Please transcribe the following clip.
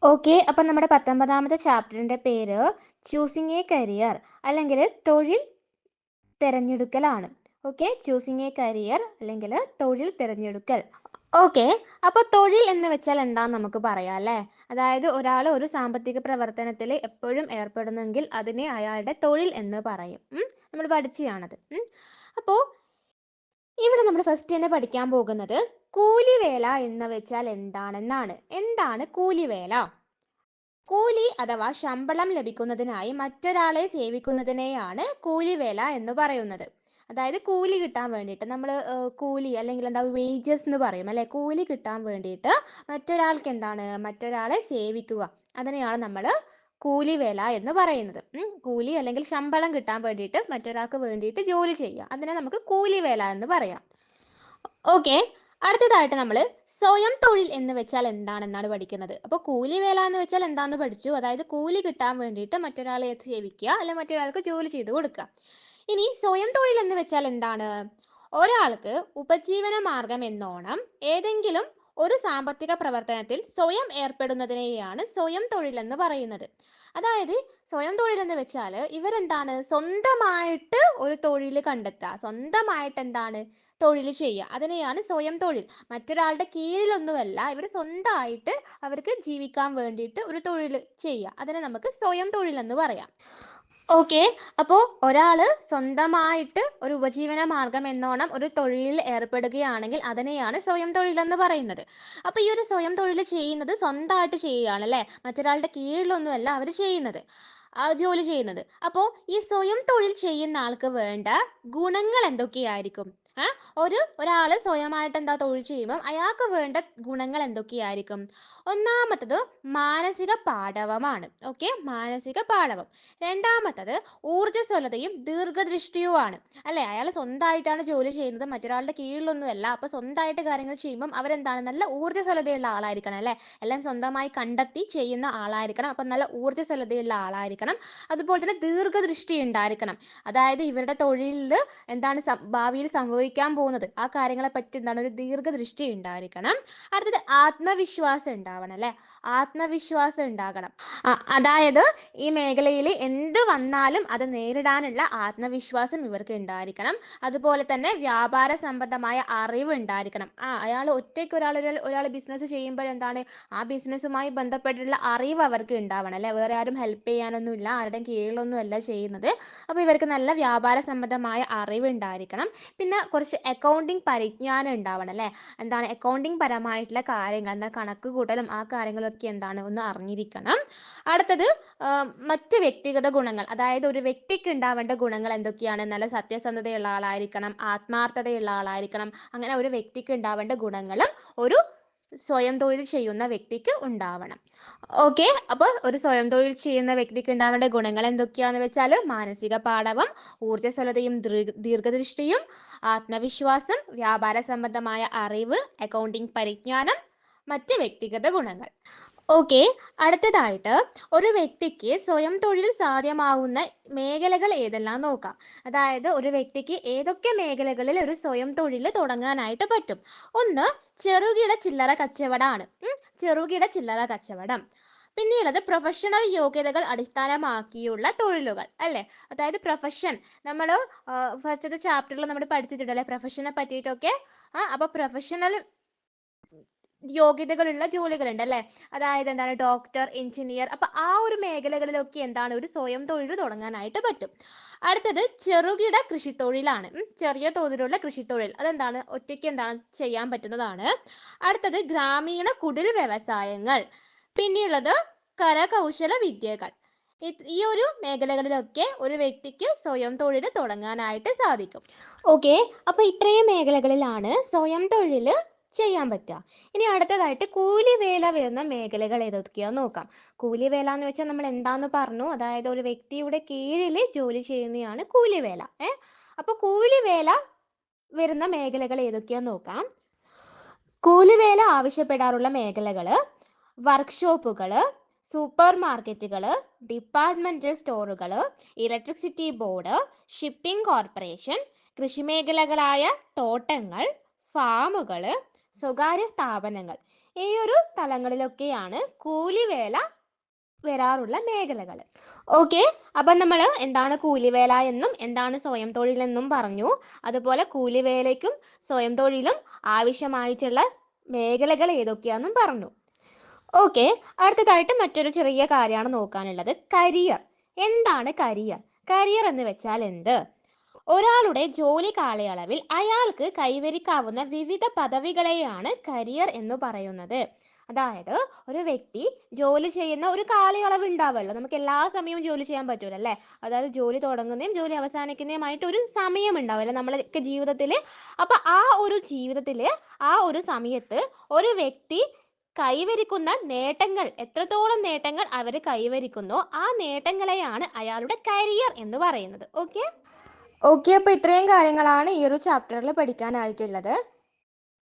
Okay, അപ്പം നമ്മുടെ 19ാമത്തെ ചാപ്റ്ററിന്റെ പേര് ചൂസിങ് എ കരിയർ അല്ലെങ്കിൽ തൊഴിൽ തിരഞ്ഞെടുക്കലാണ്. ഓക്കെ, ചൂസിങ് എ കരിയർ അല്ലെങ്കിൽ തൊഴിൽ തിരഞ്ഞെടുക്കൽ. ഓക്കെ, അപ്പോൾ തൊഴിൽ എന്ന് വെച്ചാൽ എന്താന്ന് നമുക്ക് പറയാം അല്ലേ. അതായത് ഒരാൾ ഒരു സാമ്പത്തിക പ്രവർത്തനത്തിൽ എപ്പോഴും ഏർപ്പെടുന്നെങ്കിൽ അതിനെ അയാളുടെ തൊഴിൽ എന്ന് പറയും. നമ്മൾ പഠിച്ചതാണത്. അപ്പോൾ ഇവിടെ നമ്മൾ ഫസ്റ്റ് തന്നെ പഠിക്കാൻ പോകുന്നത് കൂലിവേല എന്ന് വെച്ചാൽ എന്താണെന്നാണ്. എന്താണ് കൂലിവേല? കൂലി അഥവാ ശമ്പളം ലഭിക്കുന്നതിനായി മറ്റൊരാളെ സേവിക്കുന്നതിനെയാണ് കൂലിവേല എന്ന് പറയുന്നത്. അതായത് കൂലി കിട്ടാൻ വേണ്ടിയിട്ട് നമ്മൾ കൂലി അല്ലെങ്കിൽ എന്താ വേജസ് എന്ന് പറയും അല്ലെ. കൂലി കിട്ടാൻ വേണ്ടിയിട്ട് മറ്റൊരാളെ സേവിക്കുക, അതിനെയാണ് നമ്മൾ കൂലിവേല എന്ന് പറയുന്നത്. കൂലി അല്ലെങ്കിൽ ശമ്പളം കിട്ടാൻ വേണ്ടിയിട്ട് മറ്റൊരാൾക്ക് വേണ്ടിയിട്ട് ജോലി ചെയ്യുക, അതിനെ നമുക്ക് കൂലിവേല എന്ന് പറയാം. ഓക്കെ, അടുത്തതായിട്ട് നമ്മൾ സ്വയം തൊഴിൽ എന്ന് വെച്ചാൽ എന്താണെന്നാണ് പഠിക്കുന്നത്. അപ്പോൾ കൂലിവേല എന്ന് വെച്ചാൽ എന്താണെന്ന് പഠിച്ചു, അതായത് കൂലി കിട്ടാൻ വേണ്ടിയിട്ട് മറ്റൊരാളെ സേവിക്കുക അല്ലെങ്കിൽ മറ്റൊരാൾക്ക് ജോലി ചെയ്തു കൊടുക്കുക. ഇനി സ്വയം തൊഴിൽ എന്ന് വെച്ചാൽ എന്താണ്? ഒരാൾക്ക് ഉപജീവന മാർഗം എന്നോണം ഏതെങ്കിലും ഒരു സാമ്പത്തിക പ്രവർത്തനത്തിൽ സ്വയം ഏർപ്പെടുന്നതിനെയാണ് സ്വയം തൊഴിൽ എന്ന് പറയുന്നത്. അതായത് സ്വയം തൊഴിൽ എന്ന് വെച്ചാൽ ഇവരെന്താണ്, സ്വന്തമായിട്ട് ഒരു തൊഴിൽ കണ്ടെത്തുക, സ്വന്തമായിട്ട് എന്താണ് തൊഴിൽ ചെയ്യുക, അതിനെയാണ് സ്വയം തൊഴിൽ. മറ്റൊരാളുടെ കീഴിലൊന്നുമല്ല, ഇവർ സ്വന്തമായിട്ട് അവർക്ക് ജീവിക്കാൻ വേണ്ടിയിട്ട് ഒരു തൊഴിൽ ചെയ്യുക, അതിനെ നമുക്ക് സ്വയം തൊഴിൽ എന്ന് പറയാം. ഓക്കെ, അപ്പോൾ ഒരാൾ സ്വന്തമായിട്ട് ഒരു ഉപജീവന മാർഗം എന്നോണം ഒരു തൊഴിലിൽ ഏർപ്പെടുകയാണെങ്കിൽ അതിനെയാണ് സ്വയം തൊഴിൽ എന്ന് പറയുന്നത്. അപ്പോൾ ഈ ഒരു സ്വയം തൊഴിൽ ചെയ്യുന്നത് സ്വന്തമായിട്ട് ചെയ്യുകയാണ് അല്ലേ, മറ്റൊരാളുടെ കീഴിലൊന്നുമല്ല അവർ ചെയ്യുന്നത്, ജോലി ചെയ്യുന്നത്. അപ്പോൾ ഈ സ്വയം തൊഴിൽ ചെയ്യുന്ന ആൾക്ക് വേണ്ട ഗുണങ്ങൾ എന്തൊക്കെയായിരിക്കും? ഒരാൾ സ്വയമായിട്ട് എന്താ തൊഴിൽ ചെയ്യുമ്പോൾ അയാൾക്ക് വേണ്ട ഗുണങ്ങൾ എന്തൊക്കെയായിരിക്കും? ഒന്നാമത്തത് മാനസിക പാടവമാണ്. ഓക്കെ, മാനസിക പാടവം. രണ്ടാമത്തത് ഊർജ്ജസ്വലതയും ദീർഘദൃഷ്ടിയുമാണ് അല്ലെ. അയാൾ സ്വന്തമായിട്ടാണ് ജോലി ചെയ്യുന്നത്, മറ്റൊരാളുടെ കീഴിലൊന്നുമല്ല. അപ്പൊ സ്വന്തമായിട്ട് കാര്യങ്ങൾ ചെയ്യുമ്പോൾ അവരെന്താണ്, നല്ല ഊർജ്ജസ്വലതയുള്ള ആളായിരിക്കണം അല്ലെ. എല്ലാം സ്വന്തമായി കണ്ടെത്തി ചെയ്യുന്ന ആളായിരിക്കണം. അപ്പൊ നല്ല ഊർജ്ജസ്വലതയുള്ള ആളായിരിക്കണം. അതുപോലെ തന്നെ ദീർഘദൃഷ്ടി ഉണ്ടായിരിക്കണം. അതായത് ഇവരുടെ തൊഴിലിൽ എന്താണ് ഭാവിയിൽ സംഭവിക്കാൻ പോകുന്നത്, ആ കാര്യങ്ങളെ പറ്റി എന്താണ് ഒരു ദീർഘദൃഷ്ടി ഉണ്ടായിരിക്കണം. അടുത്തത് ആത്മവിശ്വാസം ഉണ്ടാവണം അല്ലെ. ആത്മവിശ്വാസം ഉണ്ടാകണം. അതായത് ഈ മേഖലയിൽ എന്ത് വന്നാലും അത് നേരിടാനുള്ള ആത്മവിശ്വാസം ഇവർക്ക് ഉണ്ടായിരിക്കണം. അതുപോലെ തന്നെ വ്യാപാര സംബന്ധമായ അറിവ് ഉണ്ടായിരിക്കണം. അയാൾ ഒറ്റയ്ക്ക് ഒരാൾ ബിസിനസ് ചെയ്യുമ്പോഴെന്താണ്, ആ ബിസിനസ്സുമായി ബന്ധപ്പെട്ടിട്ടുള്ള അറിവ് അവർക്ക് ഉണ്ടാവണം അല്ലെ. വേറെ ആരും ഹെൽപ്പ് ചെയ്യാനൊന്നുമില്ല, ആരുടെയും കീഴിലൊന്നും അല്ല ചെയ്യുന്നത്. അപ്പോൾ ഇവർക്ക് നല്ല വ്യാപാര സംബന്ധമായ അറിവ് ഉണ്ടായിരിക്കണം. പിന്നെ കുറച്ച് അക്കൗണ്ടിങ് പരിജ്ഞാനം ഉണ്ടാവണം അല്ലെ. എന്താണ് അക്കൗണ്ടിങ് പരമായിട്ടുള്ള കാര്യങ്ങൾ, എന്താ കണക്ക് കൂട്ടലും ആ കാര്യങ്ങളൊക്കെ എന്താണ് ഒന്ന് അറിഞ്ഞിരിക്കണം. അടുത്തത് മറ്റ് വ്യക്തിഗത ഗുണങ്ങൾ, അതായത് ഒരു വ്യക്തിക്ക് ഉണ്ടാവേണ്ട ഗുണങ്ങൾ എന്തൊക്കെയാണ്? നല്ല സത്യസന്ധതയുള്ള ആളായിരിക്കണം, ആത്മാർത്ഥതയുള്ള ആളായിരിക്കണം. അങ്ങനെ ഒരു വ്യക്തിക്ക് ഉണ്ടാവേണ്ട ഗുണങ്ങളും ഒരു സ്വയം തൊഴിൽ ചെയ്യുന്ന വ്യക്തിക്ക് ഉണ്ടാവണം. ഓക്കെ, അപ്പോൾ ഒരു സ്വയം തൊഴിൽ ചെയ്യുന്ന വ്യക്തിക്ക് ഉണ്ടാവേണ്ട ഗുണങ്ങൾ എന്തൊക്കെയാന്ന് വെച്ചാൽ മാനസിക പാടവം, ഊർജ്ജസ്വലതയും ദീർഘദൃഷ്ടിയും, ആത്മവിശ്വാസം, വ്യാപാര സംബന്ധമായ അറിവ്, അക്കൗണ്ടിങ് പരിജ്ഞാനം, മറ്റ് വ്യക്തിഗത ഗുണങ്ങൾ. ഓക്കെ, അടുത്തതായിട്ട് ഒരു വ്യക്തിക്ക് സ്വയം തൊഴിൽ സാധ്യമാവുന്ന മേഖലകൾ ഏതെല്ലാം നോക്കാം. അതായത് ഒരു വ്യക്തിക്ക് ഏതൊക്കെ മേഖലകളിൽ ഒരു സ്വയം തൊഴിൽ തുടങ്ങാനായിട്ട് പറ്റും. ഒന്ന് ചെറുകിട ചില്ലറ കച്ചവടമാണ്. ചെറുകിട ചില്ലറ കച്ചവടം. പിന്നെയുള്ളത് പ്രൊഫഷണൽ യോഗ്യതകൾ അടിസ്ഥാനമാക്കിയുള്ള തൊഴിലുകൾ അല്ലേ. അതായത് പ്രൊഫഷൻ, നമ്മൾ ഫസ്റ്റത്തെ ചാപ്റ്ററിൽ നമ്മൾ പഠിച്ചിട്ടുണ്ടല്ലേ പ്രൊഫഷനെ പറ്റിയിട്ടൊക്കെ. അപ്പൊ പ്രൊഫഷണൽ യോഗ്യതകളുള്ള ജോലികളുണ്ട് അല്ലേ. അതായത് എന്താണ് ഡോക്ടർ, എഞ്ചിനീയർ. അപ്പൊ ആ ഒരു മേഖലകളിലൊക്കെ എന്താണ് ഒരു സ്വയം തൊഴിൽ തുടങ്ങാനായിട്ട് പറ്റും. അടുത്തത് ചെറുകിട കൃഷിത്തൊഴിലാണ്. ചെറിയ തോതിലുള്ള കൃഷിത്തൊഴിൽ, അതെന്താണ് ഒറ്റയ്ക്ക് എന്താണ് ചെയ്യാൻ പറ്റുന്നതാണ്. അടുത്തത് ഗ്രാമീണ കുടിൽ വ്യവസായങ്ങൾ. പിന്നെയുള്ളത് കരകൗശല വിദ്യകൾ. ഈ ഒരു മേഖലകളിലൊക്കെ ഒരു വ്യക്തിക്ക് സ്വയം തൊഴിൽ തുടങ്ങാനായിട്ട് സാധിക്കും. ഓക്കെ, അപ്പൊ ഇത്രയും മേഖലകളിലാണ് സ്വയം തൊഴിൽ ചെയ്യാൻ പറ്റുക. ഇനി അടുത്തതായിട്ട് കൂലിവേല വരുന്ന മേഖലകൾ ഏതൊക്കെയാന്ന് നോക്കാം. കൂലിവേല എന്ന് വെച്ചാൽ നമ്മൾ എന്താന്ന് പറഞ്ഞു, അതായത് ഒരു വ്യക്തിയുടെ കീഴിൽ ജോലി ചെയ്യുന്നതാണ് കൂലിവേല. അപ്പൊ കൂലിവേല വരുന്ന മേഖലകൾ ഏതൊക്കെയാന്ന് നോക്കാം. കൂലിവേല ആവശ്യപ്പെടാറുള്ള മേഖലകള് വർക്ക്ഷോപ്പുകള്, സൂപ്പർ മാർക്കറ്റുകള്, ഡിപ്പാർട്ട്മെന്റൽ സ്റ്റോറുകള്, ഇലക്ട്രിസിറ്റി ബോർഡ്, ഷിപ്പിംഗ് കോർപ്പറേഷൻ, കൃഷിമേഖലകളായ തോട്ടങ്ങൾ, ഫാമുകള്, സ്വകാര്യ സ്ഥാപനങ്ങൾ. ഈ ഒരു സ്ഥലങ്ങളിലൊക്കെയാണ് കൂലിവേല വരാറുള്ള മേഖലകൾ. ഓക്കെ, അപ്പം നമ്മൾ എന്താണ് കൂലിവേല എന്നും എന്താണ് സ്വയം തൊഴിലെന്നും പറഞ്ഞു. അതുപോലെ കൂലിവേലയ്ക്കും സ്വയം തൊഴിലും ആവശ്യമായിട്ടുള്ള മേഖലകൾ ഏതൊക്കെയാണെന്നും പറഞ്ഞു. ഓക്കെ, അടുത്തതായിട്ട് മറ്റൊരു ചെറിയ കാര്യമാണ് നോക്കാനുള്ളത്. കരിയർ. എന്താണ് കരിയർ? കരിയർ എന്ന് വെച്ചാൽ എന്ത്? ഒരാളുടെ ജോലി കാലയളവിൽ അയാൾക്ക് കൈവരിക്കാവുന്ന വിവിധ പദവികളെയാണ് കരിയർ എന്ന് പറയുന്നത്. അതായത് ഒരു വ്യക്തി ജോലി ചെയ്യുന്ന ഒരു കാലയളവ് ഉണ്ടാവുമല്ലോ. നമുക്ക് എല്ലാ സമയവും ജോലി ചെയ്യാൻ പറ്റൂല അല്ലേ? അതായത് ജോലി തുടങ്ങുന്നതും ജോലി അവസാനിക്കുന്നതുമായിട്ട് ഒരു സമയം ഉണ്ടാവുമല്ലോ നമ്മളൊക്കെ ജീവിതത്തിൽ. അപ്പൊ ആ ഒരു ജീവിതത്തിൽ ആ ഒരു സമയത്ത് ഒരു വ്യക്തി കൈവരിക്കുന്ന നേട്ടങ്ങൾ, എത്രത്തോളം നേട്ടങ്ങൾ അവർ കൈവരിക്കുന്നോ ആ നേട്ടങ്ങളെയാണ് അയാളുടെ കരിയർ എന്ന് പറയുന്നത്. ഓക്കെ, അപ്പോൾ ഇത്രയും കാര്യങ്ങളാണ് ഈ ഒരു ചാപ്റ്ററിൽ പഠിക്കാനായിട്ടുള്ളത്.